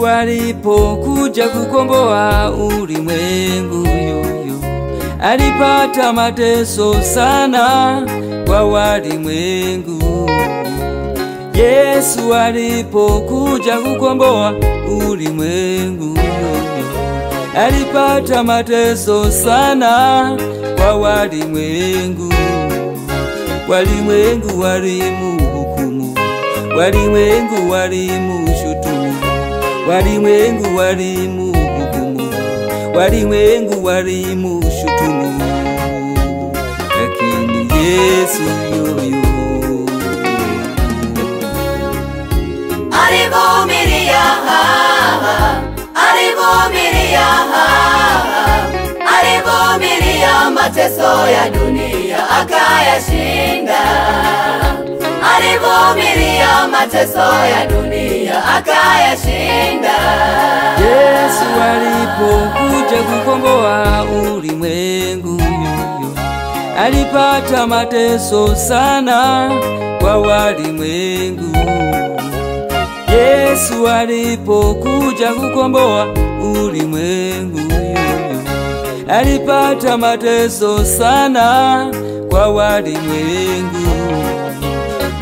Yesu alipokuja kukomboa ulimwengu yoyo, alipata mateso sana kwa walimwengu. Yesu alipokuja kukomboa ulimwengu yoyo, alipata mateso sana kwa walimwengu. Walimwengu walimuhukumu, walimwengu walimushutumu, walimwengu walimuhukumu, walimwengu walimushutumu, lakini Yesu yoyo alivumilia, alivumilia, alivumilia mateso ya dunia akayashinda. Alivumilia mateso ya dunia akayashinda. Yesu alipokuja kukomboa ulimwengu yoyo, alipata mateso sana kwa walimwengu. Yesu alipokuja kukomboa ulimwengu yoyo, alipata mateso sana kwa walimwengu.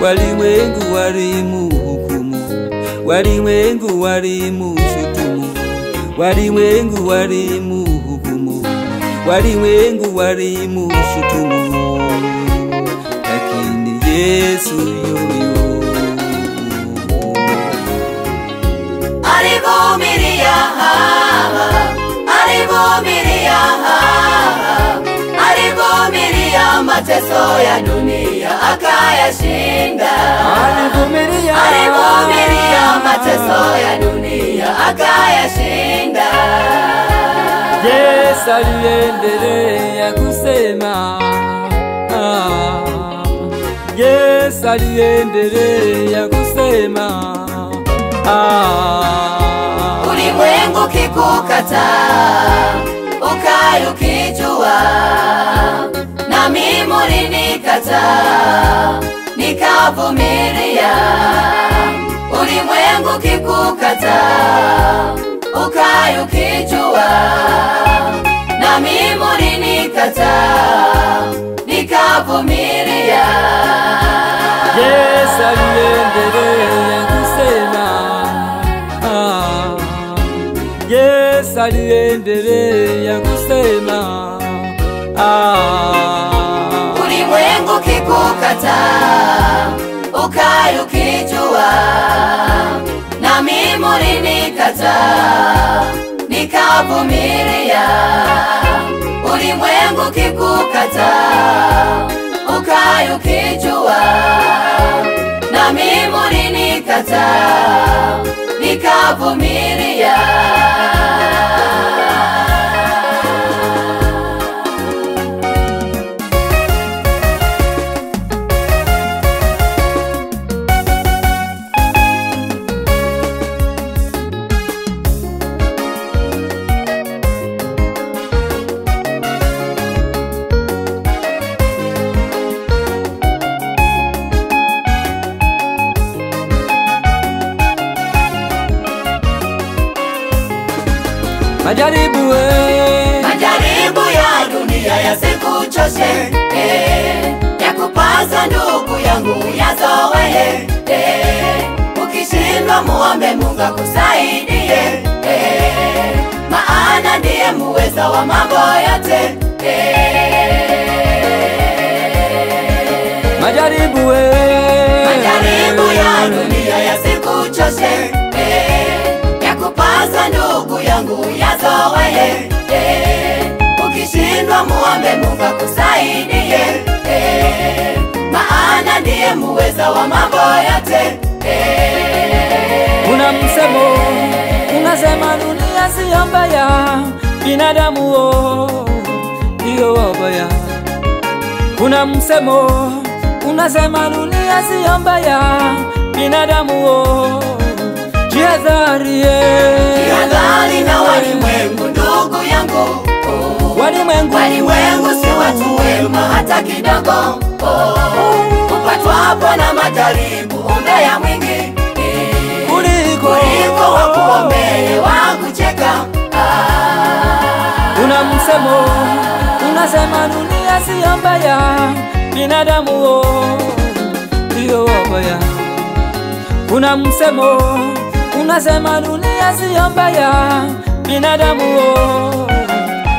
Walimwengu walimuhukumu, walimwengu walimushutumu, walimwengu walimuhukumu, walimwengu walimushutumu, lakini Yesu yoyo alivumilia, alivumilia, alivumilia mateso ya dunia akayashinda. alivumilia, alivumilia mateso ya dunia akayashinda. Yesu aliendelea kusema, Yesu aliendelea kusema, ulimwengu kikukataa ukayukijua, nami mulinikataa nikavumilia. Ulimwengu kikukataa ukayukijua, nami mulinikataa nikavumilia. Yesu aliendelea kusema, Yesu aliendelea kusema, ulimwengu kikukataa ukayukijua, nami mulinikataa nikavumilia. Ulimwengu kikukataa ukayukijua, nami mulinikataa nikavumilia. Majaribu majaribu ya dunia yasikuchoshe, yakupasa ndugu yangu yazoe. Ukishindwa muombe Mungu akusaidie, maana ndiye muweza wa mambo yote. majaribu Majaribu ya dunia yasikuchoshe, yakupasa ndugu yangu yazoe. Ukishindwa muombe Mungu akusaidie, maana ndiye muweza wa mambo yote. Kuna msemo unasema dunia siyo mbaya, binadamu ndio wabaya. Kuna msemo unasema dunia siyo mbaya, binadamu jihadhari. Jihadhari na walimwengu ndugu yangu, walimwengu si watu wema hata kidogo. Upatwapo na majaribu umbea mwingi kuliko wakuombea unasema dunia siyo mbaya, binadamu ndio wabaya. Kuna msemo unasema dunia siyo mbaya, binadamu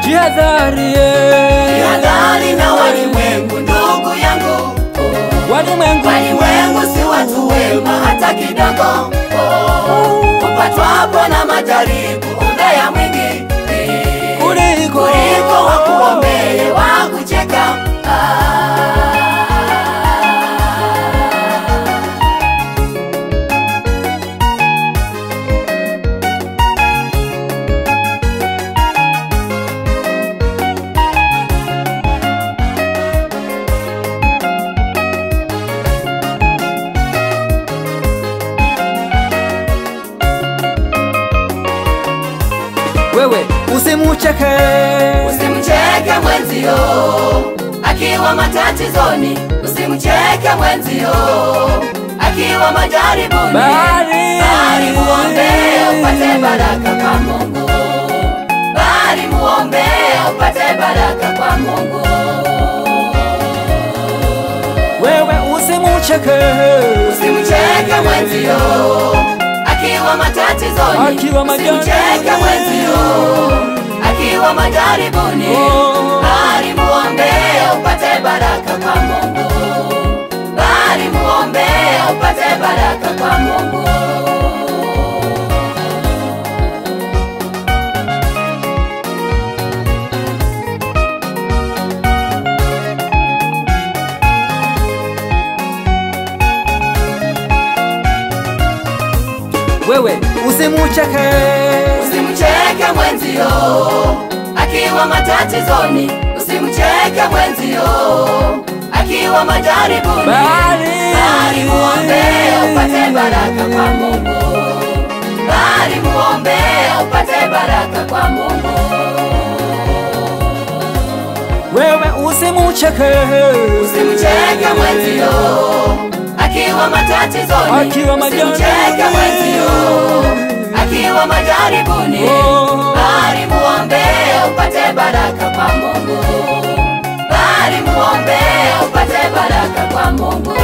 jihadhari. Jihadhari na walimwengu ndugu yangu. Walimwengu si watu wema hata kidogo. Upatwapo na majaribu umbea mwingi kuliko wakuombee wakucheka. Wewe usimucheke mwenzio akiwa matatizoni, usimucheke mwenzio akiwa majaribuni, bali muombee upate baraka kwa Mungu, bali muombee upate baraka kwa Mungu. Wewe usimucheke mwenzio akiwa matatizoni, usimucheke mwenzio akiwa majaribuni, bali muombee upate baraka kwa Mungu, bali muombee upate baraka kwa Mungu. Wewe usimucheke mwenzio akiwa matatizoni, usimucheke mwenzio akiwa majaribuni, bali muombee upate baraka kwa Mungu, bali muombee upate baraka kwa Mungu. Wewe usimucheke mwenzio akiwa matatizoni, usimucheke mwenzio akiwa majaribuni, bali muombee upate baraka kwa Mungu, bali muombee upate baraka kwa Mungu.